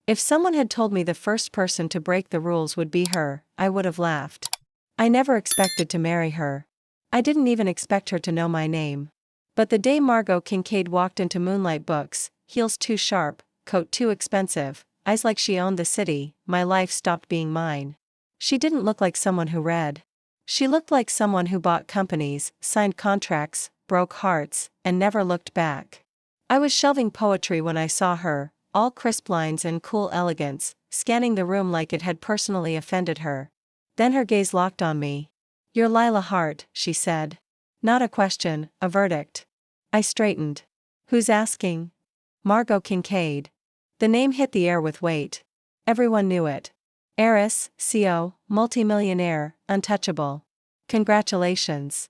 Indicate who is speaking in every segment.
Speaker 1: If someone had told me the first person to break the rules would be her, I would have laughed. I never expected to marry her. I didn't even expect her to know my name. But the day Margot Kincaid walked into Moonlight Books, heels too sharp, coat too expensive, eyes like she owned the city, my life stopped being mine. She didn't look like someone who read. She looked like someone who bought companies, signed contracts, broke hearts, and never looked back. I was shelving poetry when I saw her, all crisp lines and cool elegance, scanning the room like it had personally offended her. Then her gaze locked on me. "You're Lila Hart," she said. Not a question, a verdict. I straightened. "Who's asking?" "Margot Kincaid." The name hit the air with weight. Everyone knew it. Heiress, CO, multimillionaire, untouchable. "Congratulations."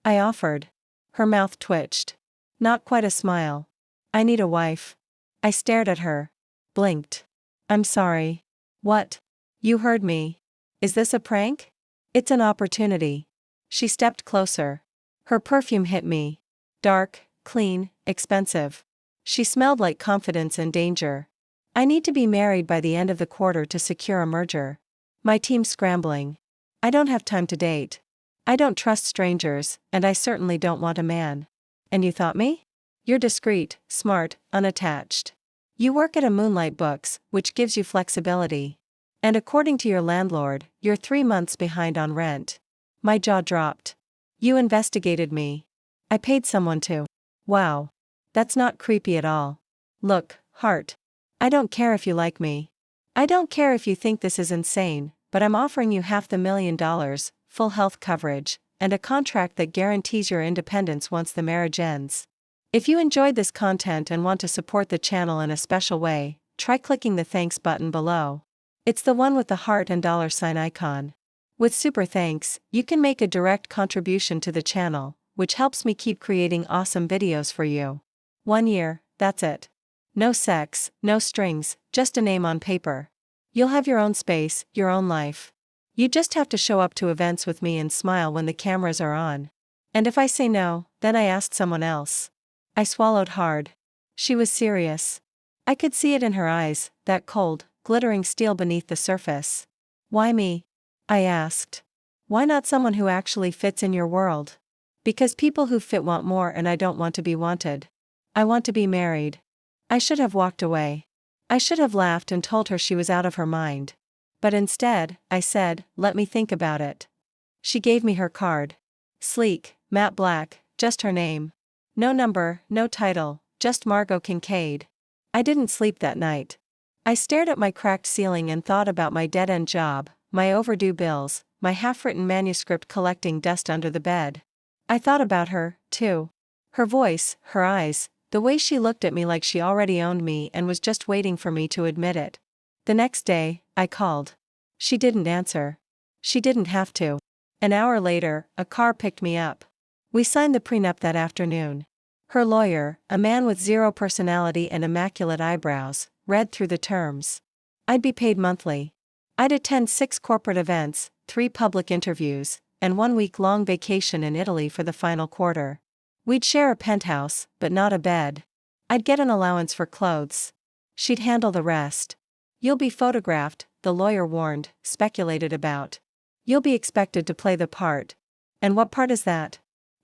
Speaker 1: I offered. Her mouth twitched. Not quite a smile. "I need a wife." I stared at her. Blinked. "I'm sorry." "What?" "You heard me. Is this a prank?" "It's an opportunity." She stepped closer. Her perfume hit me. Dark, clean, expensive. She smelled like confidence and danger. "I need to be married by the end of the quarter to secure a merger. My team's scrambling. I don't have time to date. I don't trust strangers, and I certainly don't want a man." "And you thought me?" "You're discreet, smart, unattached. You work at a Moonlight Books, which gives you flexibility. And according to your landlord, you're 3 months behind on rent." My jaw dropped. "You investigated me." "I paid someone to." "Wow. That's not creepy at all." "Look, Hart. I don't care if you like me. I don't care if you think this is insane, but I'm offering you $500,000, full health coverage, and a contract that guarantees your independence once the marriage ends. If you enjoyed this content and want to support the channel in a special way, try clicking the thanks button below. It's the one with the heart and $sign icon. With super thanks, you can make a direct contribution to the channel, which helps me keep creating awesome videos for you. 1 year, that's it. No sex, no strings, just a name on paper. You'll have your own space, your own life. You just have to show up to events with me and smile when the cameras are on. And if I say no, then I ask someone else. I swallowed hard. She was serious. I could see it in her eyes, that cold, glittering steel beneath the surface. "Why me?" I asked. "Why not someone who actually fits in your world?" "Because people who fit want more and I don't want to be wanted. I want to be married." I should have walked away. I should have laughed and told her she was out of her mind. But instead, I said, "Let me think about it." She gave me her card. Sleek, matte black, just her name. No number, no title, just Margot Kincaid. I didn't sleep that night. I stared at my cracked ceiling and thought about my dead-end job, my overdue bills, my half-written manuscript collecting dust under the bed. I thought about her, too. Her voice, her eyes, the way she looked at me like she already owned me and was just waiting for me to admit it. The next day, I called. She didn't answer. She didn't have to. An hour later, a car picked me up. We signed the prenup that afternoon. Her lawyer, a man with zero personality and immaculate eyebrows, read through the terms. I'd be paid monthly. I'd attend 6 corporate events, 3 public interviews, and 1 week-long vacation in Italy for the final quarter. We'd share a penthouse, but not a bed. I'd get an allowance for clothes. She'd handle the rest. "You'll be photographed," the lawyer warned, speculated about. "You'll be expected to play the part." "And what part is that?"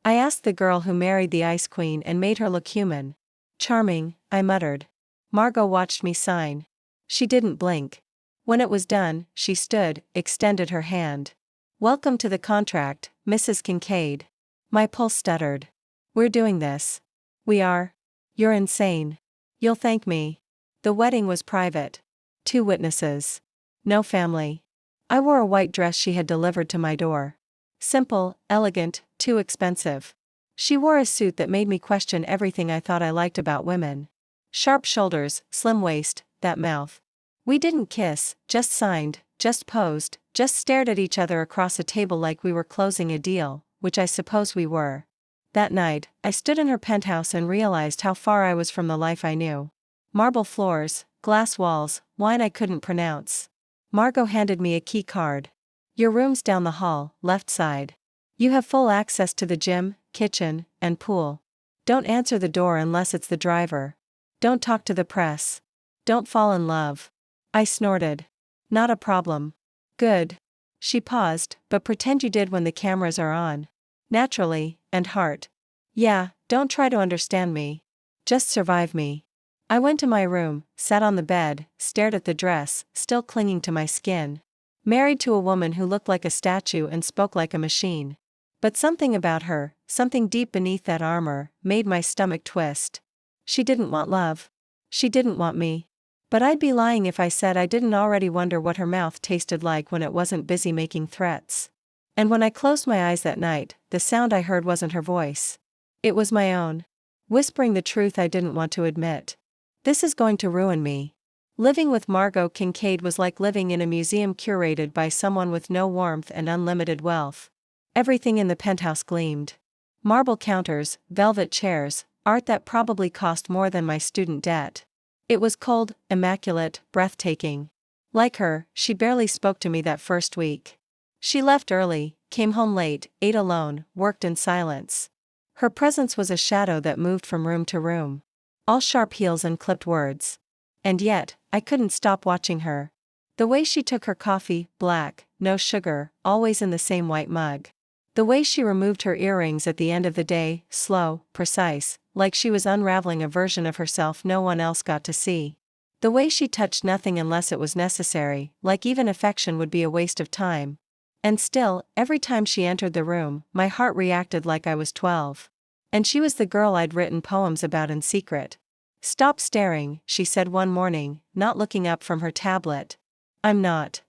Speaker 1: I asked the girl who married the Ice Queen and made her look human. "Charming," I muttered. Margot watched me sign. She didn't blink. When it was done, she stood, extended her hand. "Welcome to the contract, Mrs. Kincaid." My pulse stuttered. "We're doing this." "We are?" "You're insane." "You'll thank me." The wedding was private. 2 witnesses. No family. I wore a white dress she had delivered to my door. Simple, elegant, too expensive. She wore a suit that made me question everything I thought I liked about women. Sharp shoulders, slim waist, that mouth. We didn't kiss, just signed, just posed, just stared at each other across a table like we were closing a deal, which I suppose we were. That night, I stood in her penthouse and realized how far I was from the life I knew. Marble floors, glass walls, wine I couldn't pronounce. Margot handed me a key card. "Your room's down the hall, left side. You have full access to the gym, kitchen, and pool. Don't answer the door unless it's the driver. Don't talk to the press. Don't fall in love. I snorted. Not a problem. Good. She paused, but pretend you did when the cameras are on. Naturally, and heart. Yeah, don't try to understand me. Just survive me. I went to my room, sat on the bed, stared at the dress, still clinging to my skin. Married to a woman who looked like a statue and spoke like a machine. But something about her, something deep beneath that armor, made my stomach twist. She didn't want love. She didn't want me. But I'd be lying if I said I didn't already wonder what her mouth tasted like when it wasn't busy making threats. And when I closed my eyes that night, the sound I heard wasn't her voice. It was my own. Whispering the truth I didn't want to admit. This is going to ruin me. Living with Margot Kincaid was like living in a museum curated by someone with no warmth and unlimited wealth. Everything in the penthouse gleamed. Marble counters, velvet chairs, art that probably cost more than my student debt. It was cold, immaculate, breathtaking. Like her, she barely spoke to me that first week. She left early, came home late, ate alone, worked in silence. Her presence was a shadow that moved from room to room. All sharp heels and clipped words. And yet, I couldn't stop watching her. The way she took her coffee, black, no sugar, always in the same white mug. The way she removed her earrings at the end of the day, slow, precise, like she was unraveling a version of herself no one else got to see. The way she touched nothing unless it was necessary, like even affection would be a waste of time. And still, every time she entered the room, my heart reacted like I was 12. And she was the girl I'd written poems about in secret. "Stop staring," she said one morning, not looking up from her tablet. "I'm not."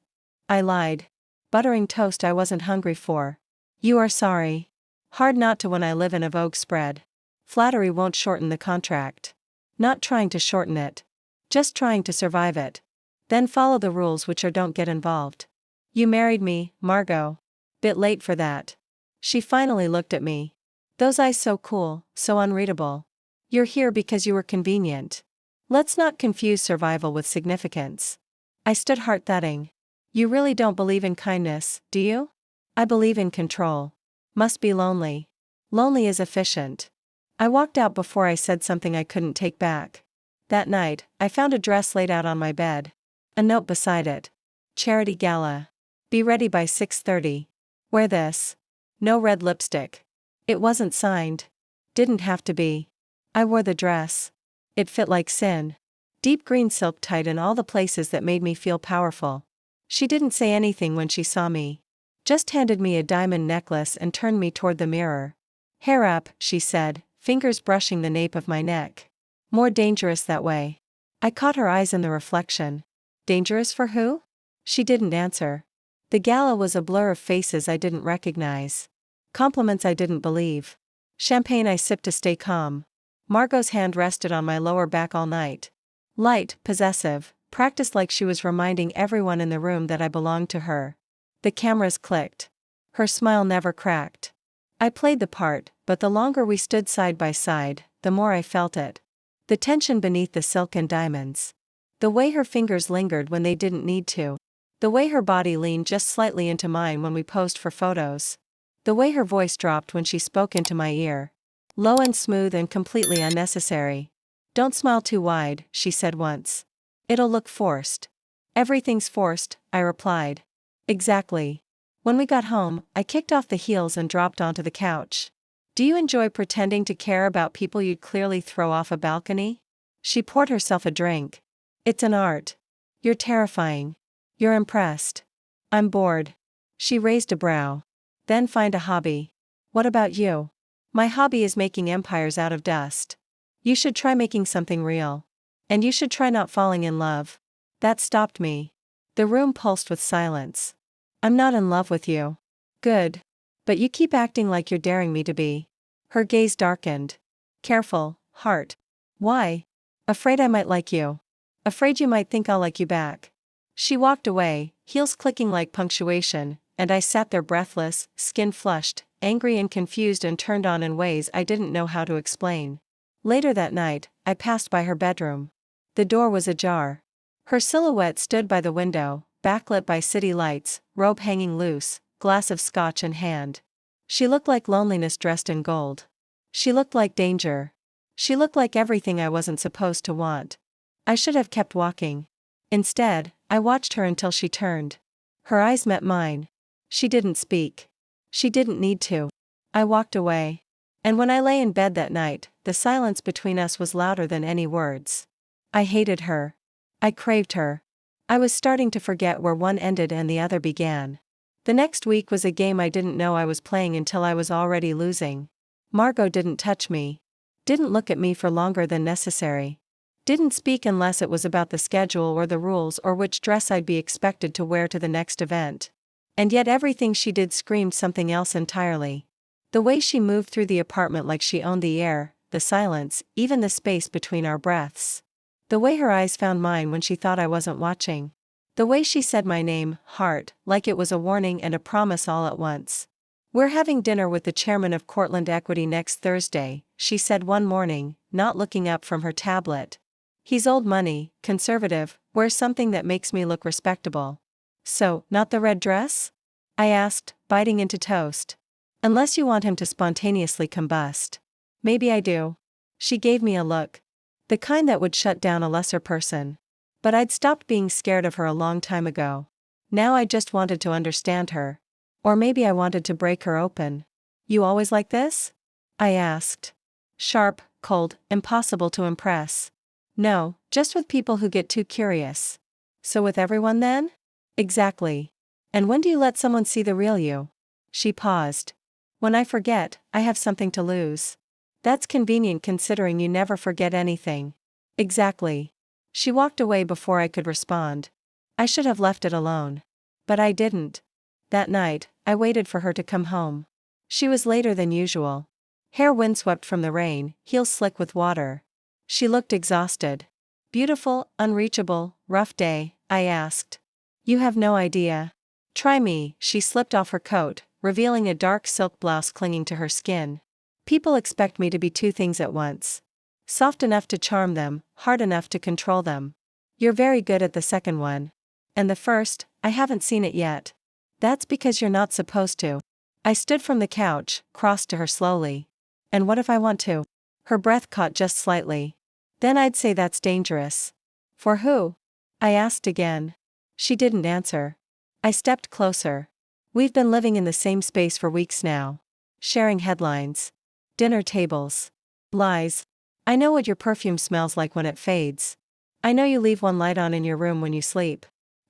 Speaker 1: I lied. Buttering toast I wasn't hungry for. "You are sorry." Hard not to when I live in a Vogue spread. Flattery won't shorten the contract. Not trying to shorten it. Just trying to survive it. Then follow the rules which are don't get involved. "You married me, Margot. Bit late for that." She finally looked at me. Those eyes so cool, so unreadable. "You're here because you were convenient. Let's not confuse survival with significance." I stood heart-thudding. "You really don't believe in kindness, do you?" "I believe in control." "Must be lonely." "Lonely is efficient." I walked out before I said something I couldn't take back. That night, I found a dress laid out on my bed. A note beside it. "Charity Gala. Be ready by 6:30. Wear this." No red lipstick. It wasn't signed. Didn't have to be. I wore the dress. It fit like sin. Deep green silk tight in all the places that made me feel powerful. She didn't say anything when she saw me. Just handed me a diamond necklace and turned me toward the mirror. "Hair up," she said, fingers brushing the nape of my neck. "More dangerous that way." I caught her eyes in the reflection. "Dangerous for who?" She didn't answer. The gala was a blur of faces I didn't recognize. Compliments I didn't believe. Champagne I sipped to stay calm. Margot's hand rested on my lower back all night. Light, possessive, practiced like she was reminding everyone in the room that I belonged to her. The cameras clicked. Her smile never cracked. I played the part, but the longer we stood side by side, the more I felt it. The tension beneath the silk and diamonds. The way her fingers lingered when they didn't need to. The way her body leaned just slightly into mine when we posed for photos. The way her voice dropped when she spoke into my ear. Low and smooth and completely unnecessary. "Don't smile too wide," she said once. "It'll look forced." "Everything's forced," I replied. "Exactly." When we got home, I kicked off the heels and dropped onto the couch. "Do you enjoy pretending to care about people you'd clearly throw off a balcony?" She poured herself a drink. "It's an art." "You're terrifying." "You're impressed." "I'm bored." She raised a brow. "Then find a hobby." "What about you?" "My hobby is making empires out of dust." "You should try making something real. And you should try not falling in love." That stopped me. The room pulsed with silence. "I'm not in love with you." "Good. But you keep acting like you're daring me to be." Her gaze darkened. "Careful, heart." "Why?" "Afraid I might like you. Afraid you might think I'll like you back." She walked away, heels clicking like punctuation, and I sat there breathless, skin flushed, angry and confused and turned on in ways I didn't know how to explain. Later that night, I passed by her bedroom. The door was ajar. Her silhouette stood by the window, backlit by city lights, robe hanging loose, glass of scotch in hand. She looked like loneliness dressed in gold. She looked like danger. She looked like everything I wasn't supposed to want. I should have kept walking. Instead, I watched her until she turned. Her eyes met mine. She didn't speak. She didn't need to. I walked away. And when I lay in bed that night, the silence between us was louder than any words. I hated her. I craved her. I was starting to forget where one ended and the other began. The next week was a game I didn't know I was playing until I was already losing. Margot didn't touch me. Didn't look at me for longer than necessary. Didn't speak unless it was about the schedule or the rules or which dress I'd be expected to wear to the next event. And yet everything she did screamed something else entirely. The way she moved through the apartment like she owned the air, the silence, even the space between our breaths. The way her eyes found mine when she thought I wasn't watching. The way she said my name, Heart, like it was a warning and a promise all at once. "We're having dinner with the chairman of Cortland Equity next Thursday," she said one morning, not looking up from her tablet. "He's old money, conservative, wears something that makes me look respectable." "So, not the red dress?" I asked, biting into toast. "Unless you want him to spontaneously combust." "Maybe I do." She gave me a look. The kind that would shut down a lesser person. But I'd stopped being scared of her a long time ago. Now I just wanted to understand her. Or maybe I wanted to break her open. "You always like this?" I asked. Sharp, cold, impossible to impress. "No, just with people who get too curious." "So with everyone then?" "Exactly. And when do you let someone see the real you?" She paused. "When I forget, I have something to lose." "That's convenient considering you never forget anything." "Exactly." She walked away before I could respond. I should have left it alone. But I didn't. That night, I waited for her to come home. She was later than usual. Hair windswept from the rain, heels slick with water. She looked exhausted. "Beautiful, unreachable, rough day?" I asked. "You have no idea. Try me." She slipped off her coat, revealing a dark silk blouse clinging to her skin. "People expect me to be two things at once. Soft enough to charm them, hard enough to control them. You're very good at the second one. And the first, I haven't seen it yet." "That's because you're not supposed to." I stood from the couch, crossed to her slowly. "And what if I want to?" Her breath caught just slightly. "Then I'd say that's dangerous." "For who?" I asked again. She didn't answer. I stepped closer. "We've been living in the same space for weeks now. Sharing headlines. Dinner tables. Lies. I know what your perfume smells like when it fades. I know you leave one light on in your room when you sleep.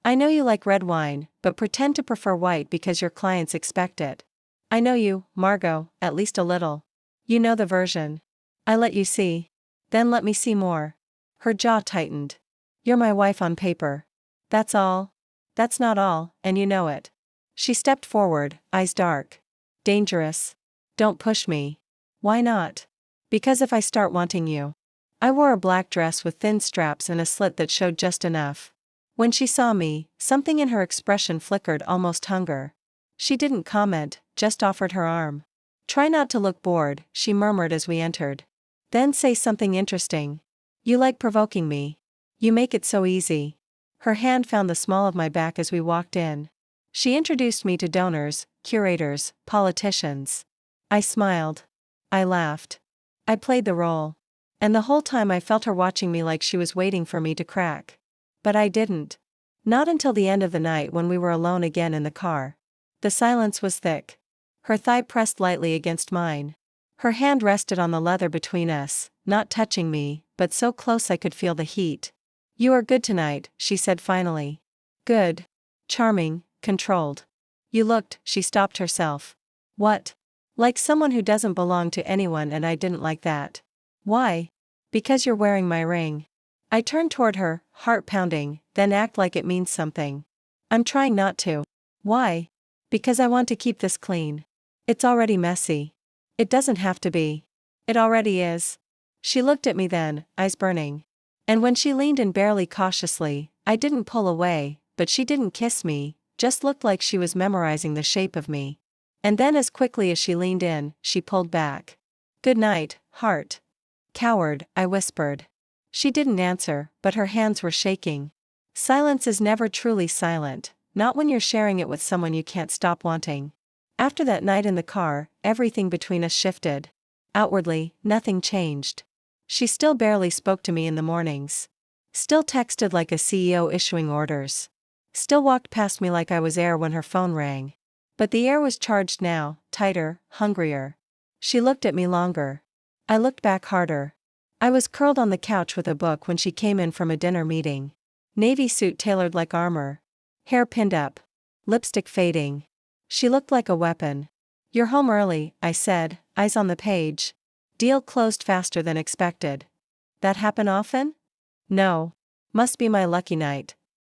Speaker 1: I know you like red wine, but pretend to prefer white because your clients expect it. I know you, Margot, at least a little. You know the version. I let you see. Then let me see more." Her jaw tightened. "You're my wife on paper. That's all." "That's not all, and you know it." She stepped forward, eyes dark. "Dangerous. Don't push me." "Why not?" "Because if I start wanting you." I wore a black dress with thin straps and a slit that showed just enough. When she saw me, something in her expression flickered almost hunger. She didn't comment, just offered her arm. "Try not to look bored," she murmured as we entered. "Then say something interesting. You like provoking me. You make it so easy." Her hand found the small of my back as we walked in. She introduced me to donors, curators, politicians. I smiled. I laughed. I played the role. And the whole time I felt her watching me like she was waiting for me to crack. But I didn't. Not until the end of the night when we were alone again in the car. The silence was thick. Her thigh pressed lightly against mine. Her hand rested on the leather between us, not touching me, but so close I could feel the heat. "You are good tonight," she said finally. "Good. Charming, controlled." "You looked," she stopped herself. "What?" "Like someone who doesn't belong to anyone, and I didn't like that." "Why?" "Because you're wearing my ring." I turned toward her, heart pounding, "Then act like it means something." "I'm trying not to." "Why?" "Because I want to keep this clean. It's already messy." "It doesn't have to be." "It already is." She looked at me then, eyes burning. And when she leaned in barely cautiously, I didn't pull away, but she didn't kiss me, just looked like she was memorizing the shape of me. And then as quickly as she leaned in, she pulled back. "Good night, Heart." "Coward," I whispered. She didn't answer, but her hands were shaking. Silence is never truly silent, not when you're sharing it with someone you can't stop wanting. After that night in the car, everything between us shifted. Outwardly, nothing changed. She still barely spoke to me in the mornings. Still texted like a CEO issuing orders. Still walked past me like I was air when her phone rang. But the air was charged now, tighter, hungrier. She looked at me longer. I looked back harder. I was curled on the couch with a book when she came in from a dinner meeting. Navy suit tailored like armor. Hair pinned up. Lipstick fading. She looked like a weapon. "You're home early," I said, eyes on the page. Deal closed faster than expected. "That happen often?" "No. Must be my lucky night."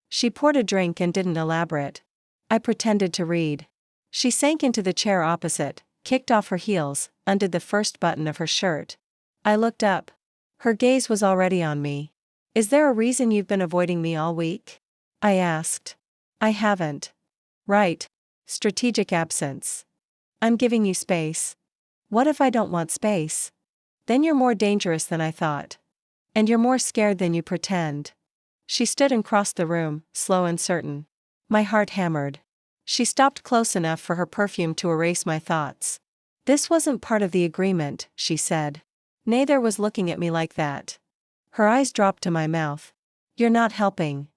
Speaker 1: She poured a drink and didn't elaborate. I pretended to read. She sank into the chair opposite, kicked off her heels, undid the first button of her shirt. I looked up. Her gaze was already on me. "Is there a reason you've been avoiding me all week?" I asked. "I haven't." "Right. Strategic absence. I'm giving you space." "What if I don't want space?" "Then you're more dangerous than I thought. And you're more scared than you pretend." She stood and crossed the room, slow and certain. My heart hammered. She stopped close enough for her perfume to erase my thoughts. "This wasn't part of the agreement," she said. Neither was looking at me like that. Her eyes dropped to my mouth. "You're not helping."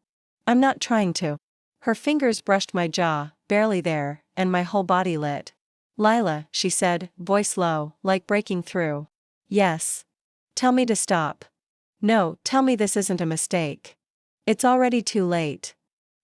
Speaker 1: "I'm not trying to." Her fingers brushed my jaw, barely there, and my whole body lit. "Lila," she said, voice low, like breaking through. "Yes." "Tell me to stop." "No, tell me this isn't a mistake." "It's already too late."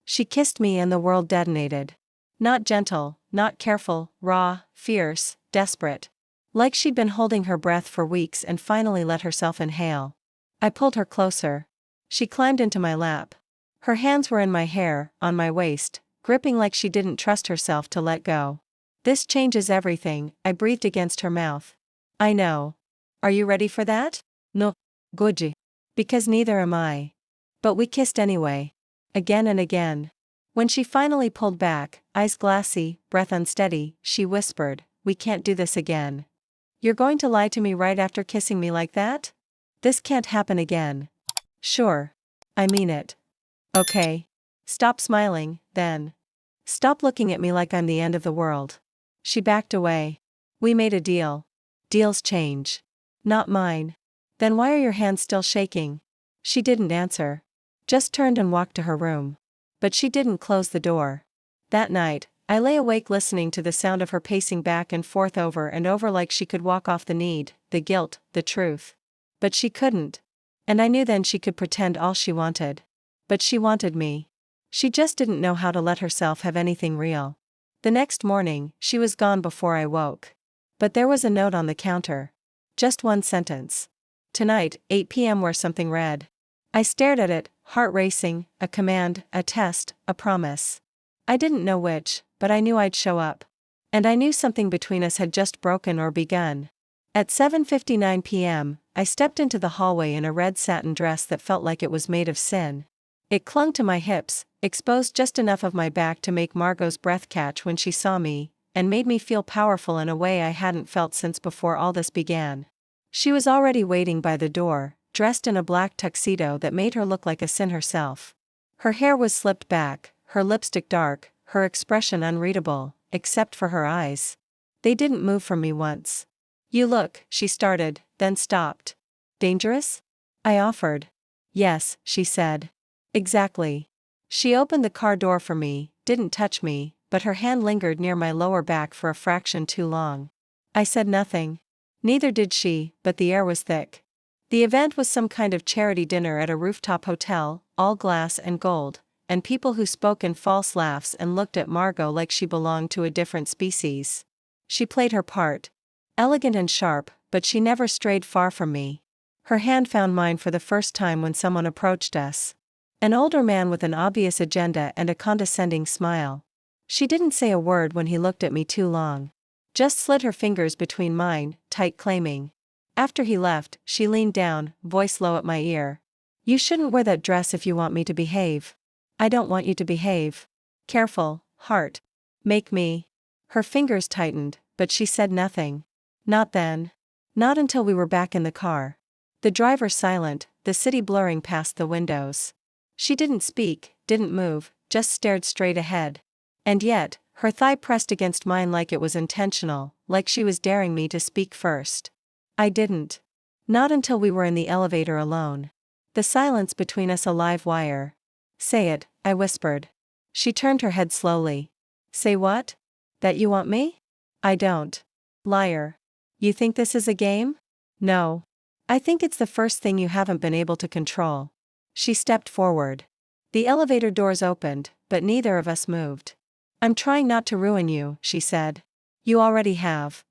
Speaker 1: She kissed me and the world detonated. Not gentle, not careful, raw, fierce, desperate. Like she'd been holding her breath for weeks and finally let herself inhale. I pulled her closer. She climbed into my lap. Her hands were in my hair, on my waist, gripping like she didn't trust herself to let go. "This changes everything," I breathed against her mouth. "I know. Are you ready for that?" "No. Goji." "Because neither am I." But we kissed anyway. Again and again. When she finally pulled back, eyes glassy, breath unsteady, she whispered, "We can't do this again." "You're going to lie to me right after kissing me like that?" "This can't happen again." "Sure. I mean it." "Okay. Stop smiling, then. Stop looking at me like I'm the end of the world." She backed away. "We made a deal. Deals change. Not mine." "Then why are your hands still shaking?" She didn't answer. Just turned and walked to her room. But she didn't close the door. That night, I lay awake listening to the sound of her pacing back and forth over and over like she could walk off the need, the guilt, the truth. But she couldn't. And I knew then she could pretend all she wanted. But she wanted me. She just didn't know how to let herself have anything real. The next morning, she was gone before I woke. But there was a note on the counter. Just one sentence. "Tonight, 8 p.m. where something read." I stared at it, heart racing, a command, a test, a promise. I didn't know which, but I knew I'd show up. And I knew something between us had just broken or begun. At 7:59 p.m., I stepped into the hallway in a red satin dress that felt like it was made of sin. It clung to my hips, exposed just enough of my back to make Margot's breath catch when she saw me, and made me feel powerful in a way I hadn't felt since before all this began. She was already waiting by the door, dressed in a black tuxedo that made her look like a sin herself. Her hair was slipped back, her lipstick dark, her expression unreadable, except for her eyes. They didn't move from me once. "You look," she started, then stopped. "Dangerous?" I offered. "Yes," she said. "Exactly." She opened the car door for me, didn't touch me, but her hand lingered near my lower back for a fraction too long. I said nothing. Neither did she, but the air was thick. The event was some kind of charity dinner at a rooftop hotel, all glass and gold, and people who spoke in false laughs and looked at Margot like she belonged to a different species. She played her part. Elegant and sharp, but she never strayed far from me. Her hand found mine for the first time when someone approached us. An older man with an obvious agenda and a condescending smile. She didn't say a word when he looked at me too long. Just slid her fingers between mine, tight claiming. After he left, she leaned down, voice low at my ear. "You shouldn't wear that dress if you want me to behave." "I don't want you to behave." "Careful, heart. Make me." Her fingers tightened, but she said nothing. Not then. Not until we were back in the car. The driver silent, the city blurring past the windows. She didn't speak, didn't move, just stared straight ahead. And yet, her thigh pressed against mine like it was intentional, like she was daring me to speak first. I didn't. Not until we were in the elevator alone. The silence between us a live wire. Say it, I whispered. She turned her head slowly. Say what? That you want me? I don't. Liar. You think this is a game? No. I think it's the first thing you haven't been able to control. She stepped forward. The elevator doors opened, but neither of us moved. I'm trying not to ruin you, she said. You already have.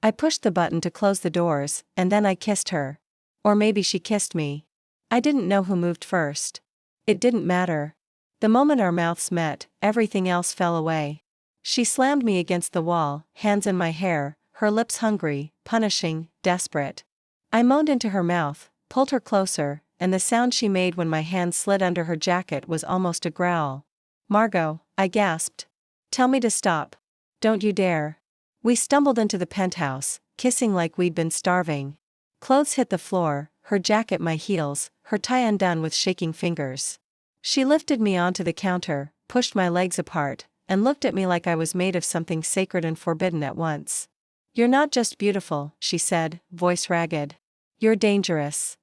Speaker 1: I pushed the button to close the doors, and then I kissed her. Or maybe she kissed me. I didn't know who moved first. It didn't matter. The moment our mouths met, everything else fell away. She slammed me against the wall, hands in my hair, her lips hungry, punishing, desperate. I moaned into her mouth, pulled her closer, and the sound she made when my hand slid under her jacket was almost a growl. Margot, I gasped. Tell me to stop. Don't you dare. We stumbled into the penthouse, kissing like we'd been starving. Clothes hit the floor, her jacket my heels, her tie undone with shaking fingers. She lifted me onto the counter, pushed my legs apart, and looked at me like I was made of something sacred and forbidden at once. You're not just beautiful, she said, voice ragged. You're dangerous.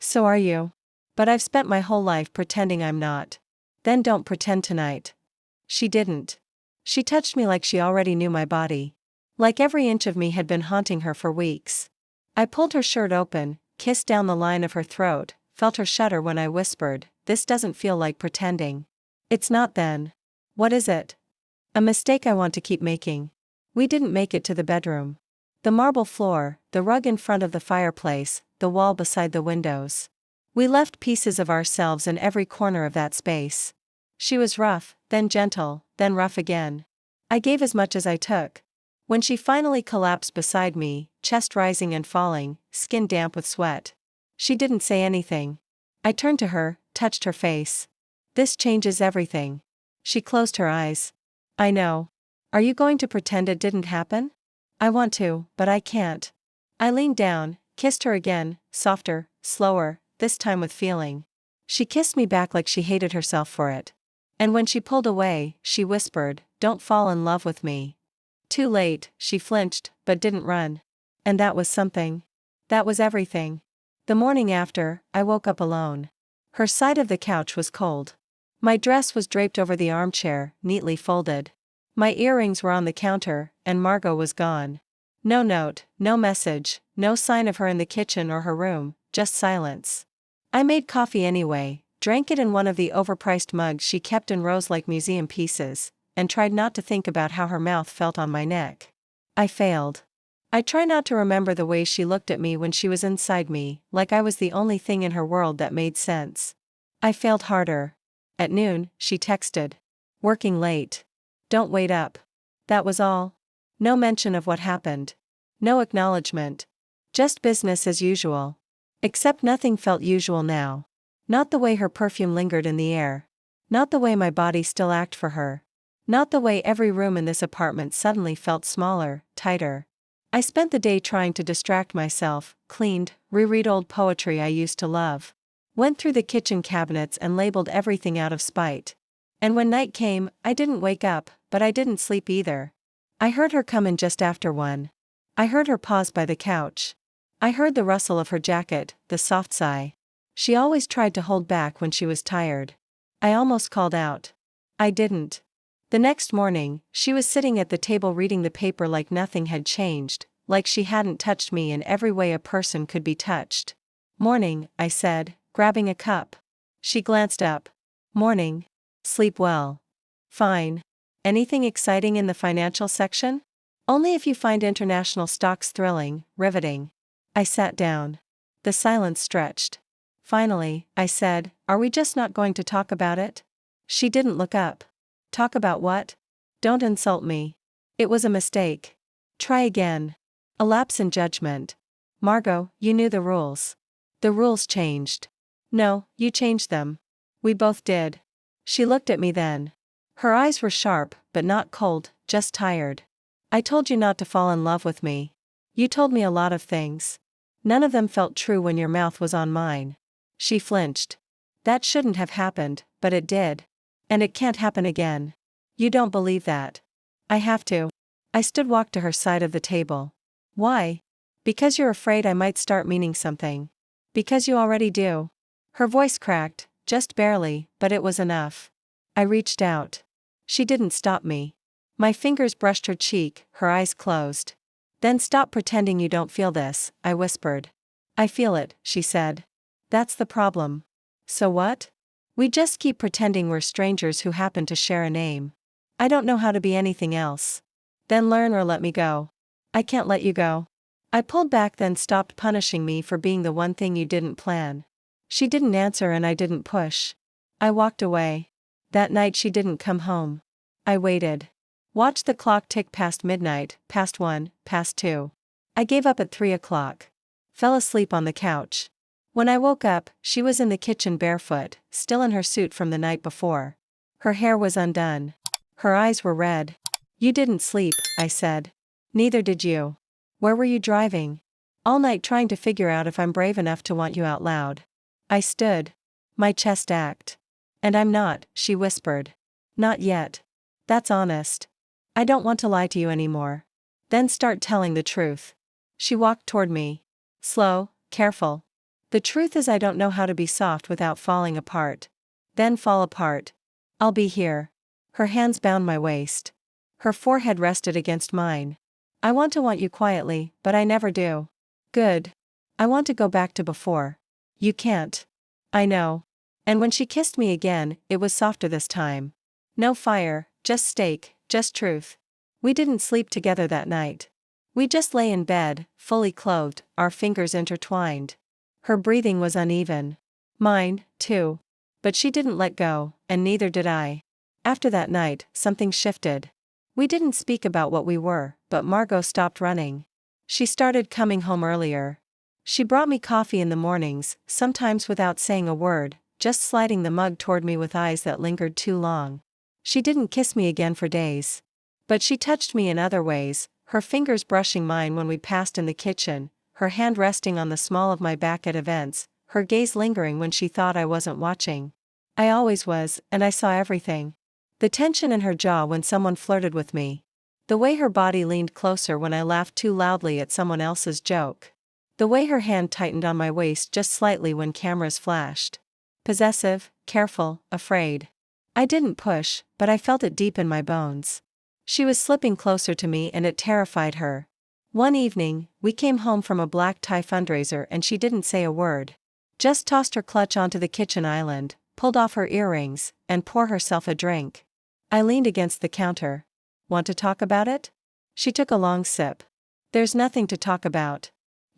Speaker 1: So are you. But I've spent my whole life pretending I'm not. Then don't pretend tonight. She didn't. She touched me like she already knew my body. Like every inch of me had been haunting her for weeks. I pulled her shirt open, kissed down the line of her throat, felt her shudder when I whispered, this doesn't feel like pretending. It's not then. What is it? A mistake I want to keep making. We didn't make it to the bedroom. The marble floor, the rug in front of the fireplace, the wall beside the windows. We left pieces of ourselves in every corner of that space. She was rough, then gentle, then rough again. I gave as much as I took. When she finally collapsed beside me, chest rising and falling, skin damp with sweat. She didn't say anything. I turned to her, touched her face. This changes everything. She closed her eyes. I know. Are you going to pretend it didn't happen? I want to, but I can't. I leaned down, kissed her again, softer, slower, this time with feeling. She kissed me back like she hated herself for it. And when she pulled away, she whispered, don't fall in love with me. Too late, she flinched, but didn't run. And that was something. That was everything. The morning after, I woke up alone. Her side of the couch was cold. My dress was draped over the armchair, neatly folded. My earrings were on the counter, and Margot was gone. No note, no message, no sign of her in the kitchen or her room, just silence. I made coffee anyway, drank it in one of the overpriced mugs she kept in rows like museum pieces, and tried not to think about how her mouth felt on my neck. I failed. I try not to remember the way she looked at me when she was inside me, like I was the only thing in her world that made sense. I failed harder. At noon, she texted. Working late. Don't wait up. That was all. No mention of what happened. No acknowledgement. Just business as usual. Except nothing felt usual now. Not the way her perfume lingered in the air. Not the way my body still ached for her. Not the way every room in this apartment suddenly felt smaller, tighter. I spent the day trying to distract myself, cleaned, reread old poetry I used to love. Went through the kitchen cabinets and labeled everything out of spite. And when night came, I didn't wake up, but I didn't sleep either. I heard her come in just after 1. I heard her pause by the couch. I heard the rustle of her jacket, the soft sigh. She always tried to hold back when she was tired. I almost called out. I didn't. The next morning, she was sitting at the table reading the paper like nothing had changed, like she hadn't touched me in every way a person could be touched. Morning, I said, grabbing a cup. She glanced up. Morning. Sleep well. Fine. Anything exciting in the financial section? Only if you find international stocks thrilling, riveting. I sat down. The silence stretched. Finally, I said, are we just not going to talk about it? She didn't look up. Talk about what? Don't insult me. It was a mistake. Try again. A lapse in judgment. Margot, you knew the rules. The rules changed. No, you changed them. We both did. She looked at me then. Her eyes were sharp, but not cold, just tired. I told you not to fall in love with me. You told me a lot of things. None of them felt true when your mouth was on mine. She flinched. That shouldn't have happened, but it did. And it can't happen again. You don't believe that. I have to. I walked to her side of the table. Why? Because you're afraid I might start meaning something. Because you already do. Her voice cracked, just barely, but it was enough. I reached out. She didn't stop me. My fingers brushed her cheek, her eyes closed. Then stop pretending you don't feel this, I whispered. I feel it, she said. That's the problem. So what? We just keep pretending we're strangers who happen to share a name. I don't know how to be anything else. Then learn or let me go. I can't let you go. I pulled back, then stopped punishing me for being the one thing you didn't plan. She didn't answer and I didn't push. I walked away. That night she didn't come home. I waited. Watched the clock tick past midnight, past 1, past 2. I gave up at 3 o'clock. Fell asleep on the couch. When I woke up, she was in the kitchen barefoot, still in her suit from the night before. Her hair was undone. Her eyes were red. You didn't sleep, I said. Neither did you. Where were you driving? All night trying to figure out if I'm brave enough to want you out loud. I stood. My chest ached. And I'm not, she whispered. Not yet. That's honest. I don't want to lie to you anymore. Then start telling the truth. She walked toward me. Slow, careful. The truth is I don't know how to be soft without falling apart. Then fall apart. I'll be here. Her hands bound my waist. Her forehead rested against mine. I want to want you quietly, but I never do. Good. I want to go back to before. You can't. I know. And when she kissed me again, it was softer this time. No fire, just steak, just truth. We didn't sleep together that night. We just lay in bed, fully clothed, our fingers intertwined. Her breathing was uneven. Mine, too. But she didn't let go, and neither did I. After that night, something shifted. We didn't speak about what we were, but Margot stopped running. She started coming home earlier. She brought me coffee in the mornings, sometimes without saying a word, just sliding the mug toward me with eyes that lingered too long. She didn't kiss me again for days. But she touched me in other ways, her fingers brushing mine when we passed in the kitchen, her hand resting on the small of my back at events, her gaze lingering when she thought I wasn't watching. I always was, and I saw everything. The tension in her jaw when someone flirted with me. The way her body leaned closer when I laughed too loudly at someone else's joke. The way her hand tightened on my waist just slightly when cameras flashed. Possessive, careful, afraid. I didn't push, but I felt it deep in my bones. She was slipping closer to me and it terrified her. One evening, we came home from a black tie fundraiser and she didn't say a word. Just tossed her clutch onto the kitchen island, pulled off her earrings, and poured herself a drink. I leaned against the counter. Want to talk about it? She took a long sip. There's nothing to talk about.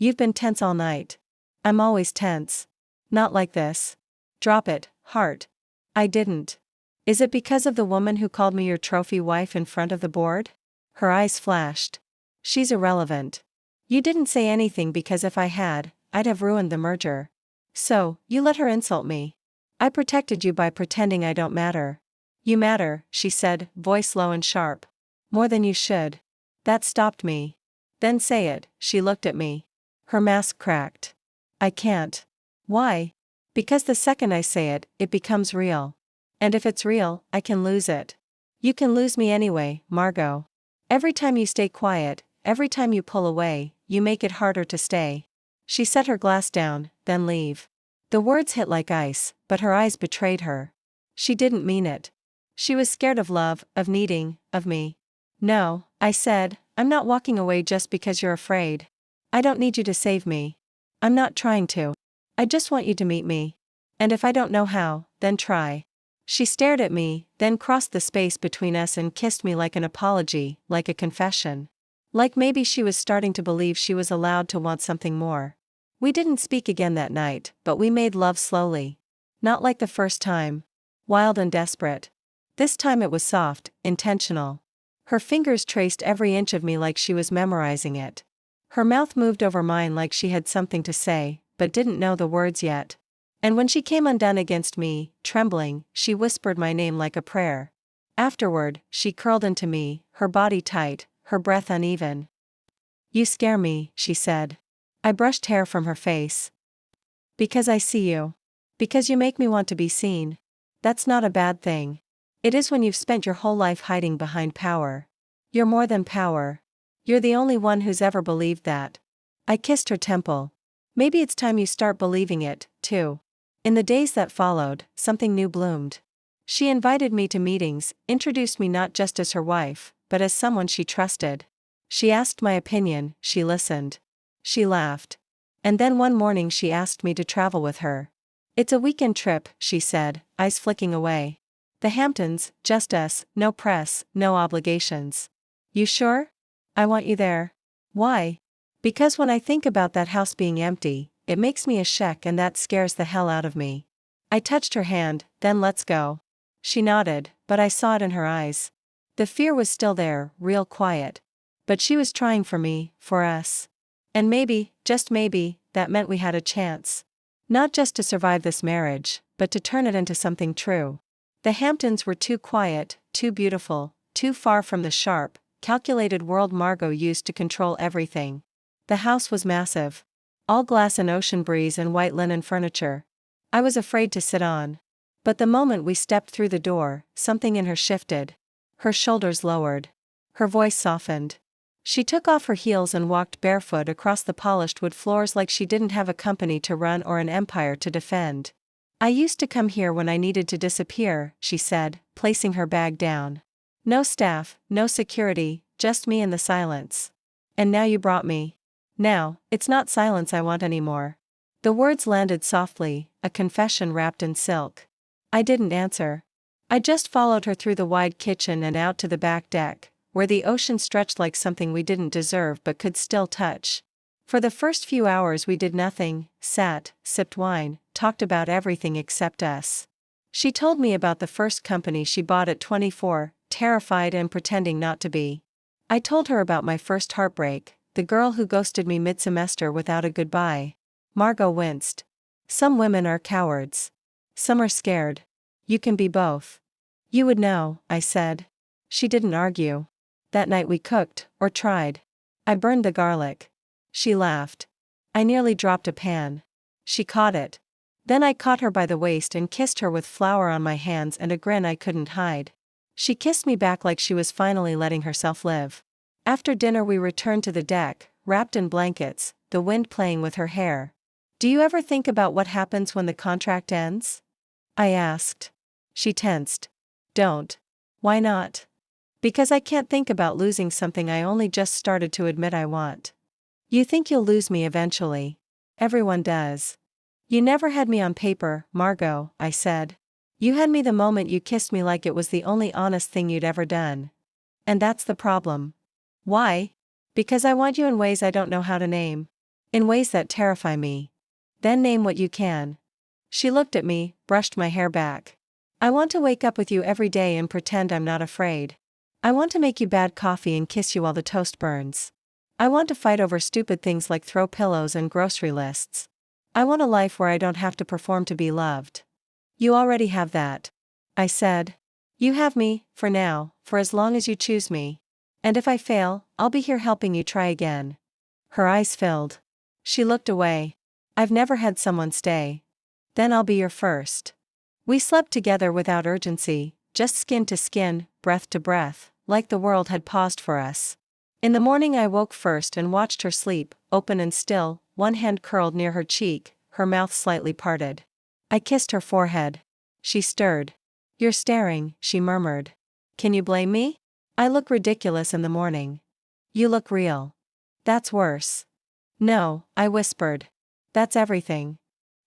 Speaker 1: You've been tense all night. I'm always tense. Not like this. Drop it, heart. I didn't. Is it because of the woman who called me your trophy wife in front of the board? Her eyes flashed. She's irrelevant. You didn't say anything because if I had, I'd have ruined the merger. So, you let her insult me. I protected you by pretending I don't matter. You matter, she said, voice low and sharp. More than you should. That stopped me. Then say it, she looked at me. Her mask cracked. I can't. Why? Because the second I say it, it becomes real. And if it's real, I can lose it. You can lose me anyway, Margot. Every time you stay quiet, every time you pull away, you make it harder to stay. She set her glass down, then leave. The words hit like ice, but her eyes betrayed her. She didn't mean it. She was scared of love, of needing, of me. No, I said, I'm not walking away just because you're afraid. I don't need you to save me. I'm not trying to. I just want you to meet me. And if I don't know how, then try. She stared at me, then crossed the space between us and kissed me like an apology, like a confession. Like maybe she was starting to believe she was allowed to want something more. We didn't speak again that night, but we made love slowly. Not like the first time. Wild and desperate. This time it was soft, intentional. Her fingers traced every inch of me like she was memorizing it. Her mouth moved over mine like she had something to say, but didn't know the words yet. And when she came undone against me, trembling, she whispered my name like a prayer. Afterward, she curled into me, her body tight, her breath uneven. You scare me, she said. I brushed hair from her face. Because I see you. Because you make me want to be seen. That's not a bad thing. It is when you've spent your whole life hiding behind power. You're more than power. You're the only one who's ever believed that. I kissed her temple. Maybe it's time you start believing it, too. In the days that followed, something new bloomed. She invited me to meetings, introduced me not just as her wife, but as someone she trusted. She asked my opinion, she listened. She laughed. And then one morning she asked me to travel with her. "It's a weekend trip," she said, eyes flicking away. "The Hamptons, just us, no press, no obligations." "You sure? I want you there." "Why?" "Because when I think about that house being empty, it makes me a sheck and that scares the hell out of me." I touched her hand. "Then let's go." She nodded, but I saw it in her eyes. The fear was still there, real quiet. But she was trying for me, for us. And maybe, just maybe, that meant we had a chance. Not just to survive this marriage, but to turn it into something true. The Hamptons were too quiet, too beautiful, too far from the sharp, calculated world Margot used to control everything. The house was massive. All glass and ocean breeze and white linen furniture. I was afraid to sit on. But the moment we stepped through the door, something in her shifted. Her shoulders lowered. Her voice softened. She took off her heels and walked barefoot across the polished wood floors like she didn't have a company to run or an empire to defend. "I used to come here when I needed to disappear," she said, placing her bag down. "No staff, no security, just me and the silence. And now you brought me. Now, it's not silence I want anymore." The words landed softly, a confession wrapped in silk. I didn't answer. I just followed her through the wide kitchen and out to the back deck, where the ocean stretched like something we didn't deserve but could still touch. For the first few hours we did nothing, sat, sipped wine, talked about everything except us. She told me about the first company she bought at 24, terrified and pretending not to be. I told her about my first heartbreak, the girl who ghosted me mid-semester without a goodbye. Margot winced. "Some women are cowards. Some are scared. You can be both." "You would know," I said. She didn't argue. That night we cooked, or tried. I burned the garlic. She laughed. I nearly dropped a pan. She caught it. Then I caught her by the waist and kissed her with flour on my hands and a grin I couldn't hide. She kissed me back like she was finally letting herself live. After dinner we returned to the deck, wrapped in blankets, the wind playing with her hair. "Do you ever think about what happens when the contract ends?" I asked. She tensed. "Don't." "Why not?" "Because I can't think about losing something I only just started to admit I want." "You think you'll lose me eventually. Everyone does." "You never had me on paper, Margot," I said. "You had me the moment you kissed me like it was the only honest thing you'd ever done. And that's the problem." "Why?" "Because I want you in ways I don't know how to name. In ways that terrify me." "Then name what you can." She looked at me, brushed my hair back. "I want to wake up with you every day and pretend I'm not afraid. I want to make you bad coffee and kiss you while the toast burns. I want to fight over stupid things like throw pillows and grocery lists. I want a life where I don't have to perform to be loved." "You already have that," I said. "You have me, for now, for as long as you choose me. And if I fail, I'll be here helping you try again." Her eyes filled. She looked away. "I've never had someone stay." "Then I'll be your first." We slept together without urgency, just skin to skin, breath to breath, like the world had paused for us. In the morning I woke first and watched her sleep, open and still, one hand curled near her cheek, her mouth slightly parted. I kissed her forehead. She stirred. "You're staring," she murmured. "Can you blame me? I look ridiculous in the morning." "You look real." "That's worse." "No," I whispered. "That's everything."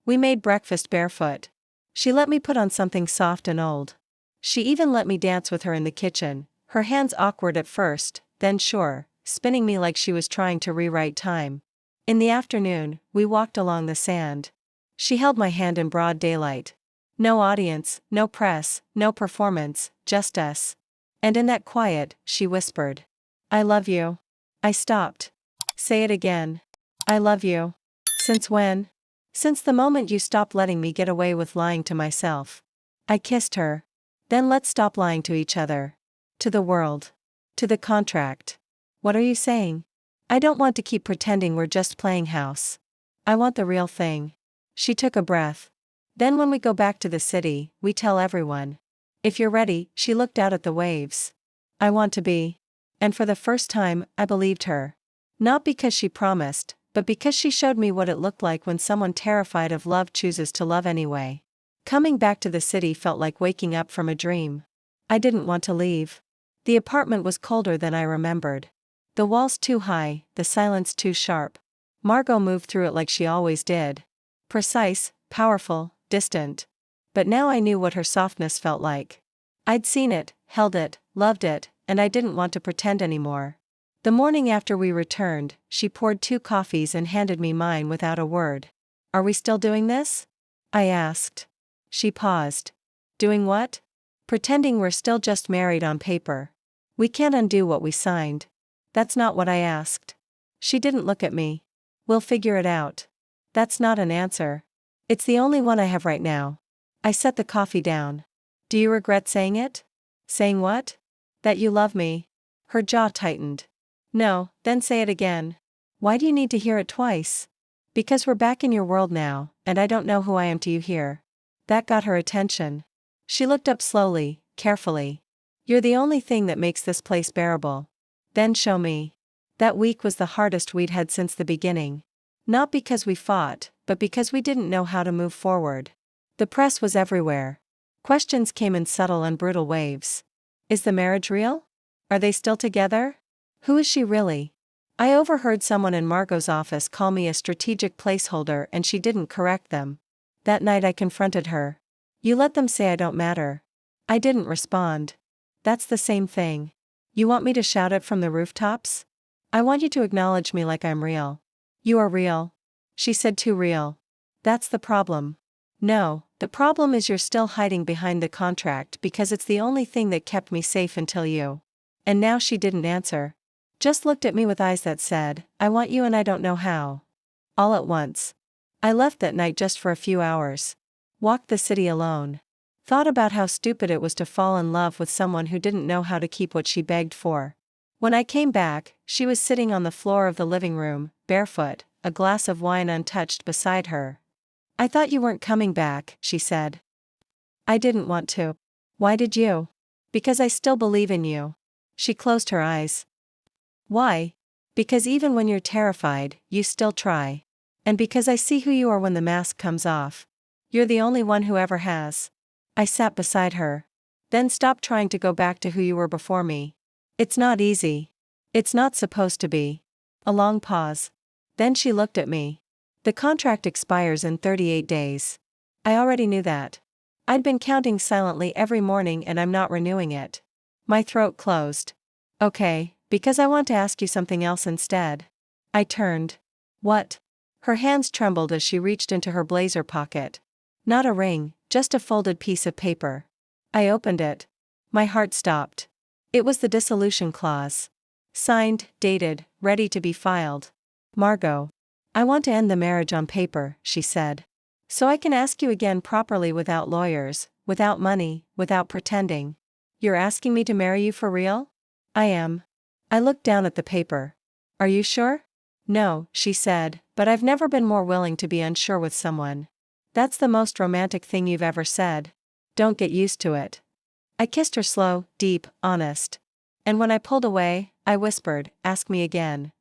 Speaker 1: We made breakfast barefoot. She let me put on something soft and old. She even let me dance with her in the kitchen, her hands awkward at first, then sure, spinning me like she was trying to rewrite time. In the afternoon, we walked along the sand. She held my hand in broad daylight. No audience, no press, no performance, just us. And in that quiet, she whispered, "I love you." I stopped. "Say it again." "I love you." "Since when?" "Since the moment you stopped letting me get away with lying to myself." I kissed her. "Then let's stop lying to each other. To the world. To the contract." "What are you saying?" "I don't want to keep pretending we're just playing house. I want the real thing." She took a breath. "Then when we go back to the city, we tell everyone. If you're ready." She looked out at the waves. "I want to be." And for the first time, I believed her. Not because she promised, but because she showed me what it looked like when someone terrified of love chooses to love anyway. Coming back to the city felt like waking up from a dream. I didn't want to leave. The apartment was colder than I remembered. The walls too high, the silence too sharp. Margot moved through it like she always did. Precise, powerful, distant. But now I knew what her softness felt like. I'd seen it, held it, loved it, and I didn't want to pretend anymore. The morning after we returned, she poured 2 coffees and handed me mine without a word. "Are we still doing this?" I asked. She paused. "Doing what?" "Pretending we're still just married on paper. We can't undo what we signed." "That's not what I asked." She didn't look at me. "We'll figure it out." "That's not an answer. It's the only one I have right now." I set the coffee down. "Do you regret saying it?" "Saying what?" "That you love me." Her jaw tightened. "No, then say it again." "Why do you need to hear it twice?" "Because we're back in your world now, and I don't know who I am to you here." That got her attention. She looked up slowly, carefully. "You're the only thing that makes this place bearable." "Then show me." That week was the hardest we'd had since the beginning. Not because we fought, but because we didn't know how to move forward. The press was everywhere. Questions came in subtle and brutal waves. Is the marriage real? Are they still together? Who is she really? I overheard someone in Margot's office call me a strategic placeholder and she didn't correct them. That night I confronted her. "You let them say I don't matter." I didn't respond. "That's the same thing. You want me to shout it from the rooftops?" "I want you to acknowledge me like I'm real." "You are real." She said, "Too real." "That's the problem." "No, the problem is you're still hiding behind the contract because it's the only thing that kept me safe until you." And now she didn't answer. Just looked at me with eyes that said, "I want you and I don't know how." All at once. I left that night just for a few hours. Walked the city alone. Thought about how stupid it was to fall in love with someone who didn't know how to keep what she begged for. When I came back, she was sitting on the floor of the living room, barefoot, a glass of wine untouched beside her. "I thought you weren't coming back," she said. "I didn't want to." "Why did you?" "Because I still believe in you." She closed her eyes. "Why?" "Because even when you're terrified, you still try. And because I see who you are when the mask comes off. You're the only one who ever has." I sat beside her. "Then stop trying to go back to who you were before me. It's not easy. It's not supposed to be." A long pause. Then she looked at me. "The contract expires in 38 days. I already knew that. I'd been counting silently every morning and I'm not renewing it." My throat closed. "Okay, because I want to ask you something else instead." I turned. "What?" Her hands trembled as she reached into her blazer pocket. Not a ring, just a folded piece of paper. I opened it. My heart stopped. It was the dissolution clause. Signed, dated, ready to be filed. "Margot. I want to end the marriage on paper," she said. "So I can ask you again properly without lawyers, without money, without pretending. You're asking me to marry you for real?" "I am." I looked down at the paper. "Are you sure?" "No," she said, "but I've never been more willing to be unsure with someone." "That's the most romantic thing you've ever said." "Don't get used to it." I kissed her slow, deep, honest. And when I pulled away, I whispered, "Ask me again."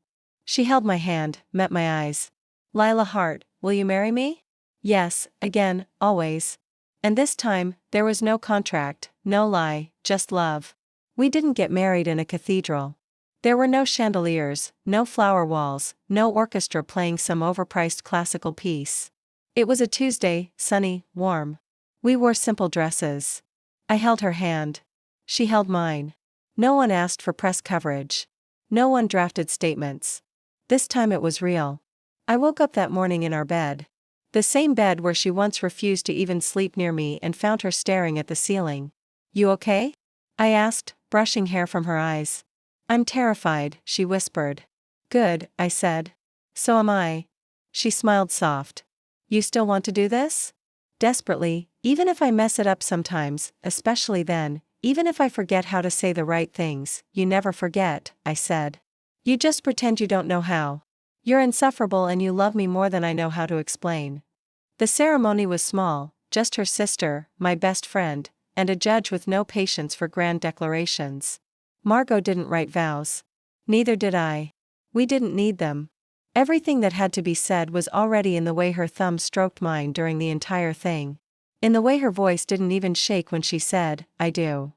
Speaker 1: She held my hand, met my eyes. "Lila Hart, will you marry me?" "Yes," again, always. And this time, there was no contract, no lie, just love. We didn't get married in a cathedral. There were no chandeliers, no flower walls, no orchestra playing some overpriced classical piece. It was a Tuesday, sunny, warm. We wore simple dresses. I held her hand. She held mine. No one asked for press coverage. No one drafted statements. This time it was real. I woke up that morning in our bed. The same bed where she once refused to even sleep near me, and found her staring at the ceiling. "You okay?" I asked, brushing hair from her eyes. "I'm terrified," she whispered. "Good," I said. "So am I." She smiled soft. "You still want to do this?" "Desperately, even if I mess it up sometimes, especially then, even if I forget how to say the right things." "You never forget," I said. "You just pretend you don't know how. You're insufferable and you love me more than I know how to explain." The ceremony was small, just her sister, my best friend, and a judge with no patience for grand declarations. Margot didn't write vows. Neither did I. We didn't need them. Everything that had to be said was already in the way her thumb stroked mine during the entire thing. In the way her voice didn't even shake when she said, "I do."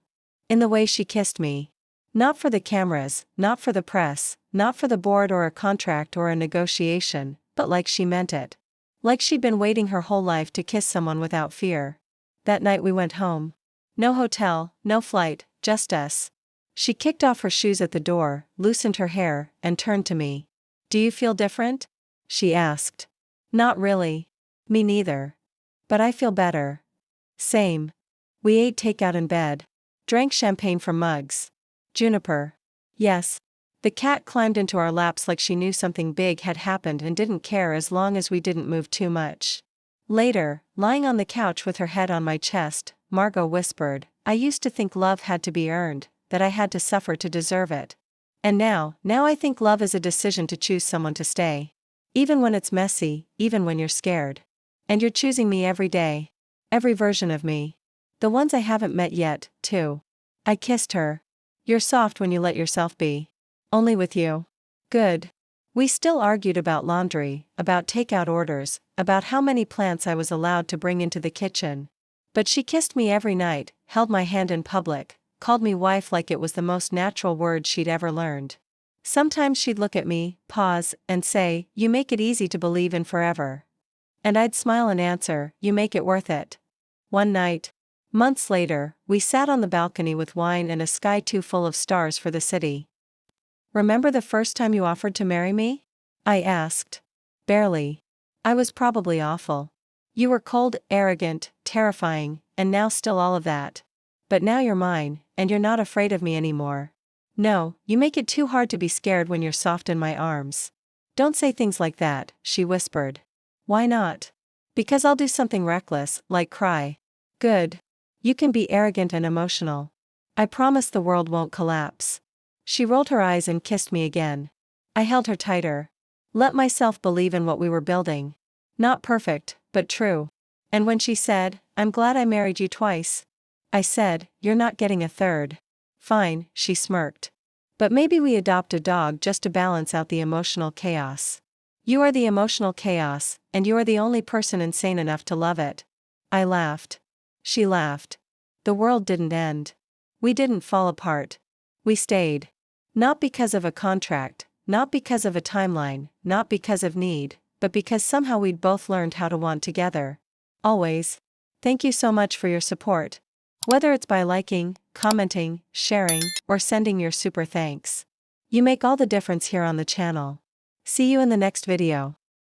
Speaker 1: In the way she kissed me. Not for the cameras, not for the press, not for the board or a contract or a negotiation, but like she meant it. Like she'd been waiting her whole life to kiss someone without fear. That night we went home. No hotel, no flight, just us. She kicked off her shoes at the door, loosened her hair, and turned to me. "Do you feel different?" she asked. "Not really. Me neither. But I feel better." "Same." We ate takeout in bed. Drank champagne from mugs. Juniper. Yes. The cat climbed into our laps like she knew something big had happened and didn't care as long as we didn't move too much. Later, lying on the couch with her head on my chest, Margot whispered, "I used to think love had to be earned, that I had to suffer to deserve it. And now I think love is a decision to choose someone to stay. Even when it's messy, even when you're scared. And you're choosing me every day. Every version of me. The ones I haven't met yet, too." I kissed her. "You're soft when you let yourself be. Only with you." Good. We still argued about laundry, about takeout orders, about how many plants I was allowed to bring into the kitchen. But she kissed me every night, held my hand in public, called me wife like it was the most natural word she'd ever learned. Sometimes she'd look at me, pause, and say, "You make it easy to believe in forever." And I'd smile and answer, "You make it worth it." One night, months later, we sat on the balcony with wine and a sky too full of stars for the city. "Remember the first time you offered to marry me?" I asked. "Barely. I was probably awful. You were cold, arrogant, terrifying, and now still all of that. But now you're mine, and you're not afraid of me anymore. No, you make it too hard to be scared when you're soft in my arms." "Don't say things like that," she whispered. "Why not?" "Because I'll do something reckless, like cry." "Good. You can be arrogant and emotional. I promise the world won't collapse." She rolled her eyes and kissed me again. I held her tighter. Let myself believe in what we were building. Not perfect, but true. And when she said, "I'm glad I married you twice," I said, "You're not getting a third." "Fine," she smirked. "But maybe we adopt a dog just to balance out the emotional chaos." "You are the emotional chaos, and you are the only person insane enough to love it." I laughed. She laughed. The world didn't end. We didn't fall apart. We stayed. Not because of a contract, not because of a timeline, not because of need, but because somehow we'd both learned how to want together. Always. Thank you so much for your support. Whether it's by liking, commenting, sharing, or sending your super thanks. You make all the difference here on the channel. See you in the next video.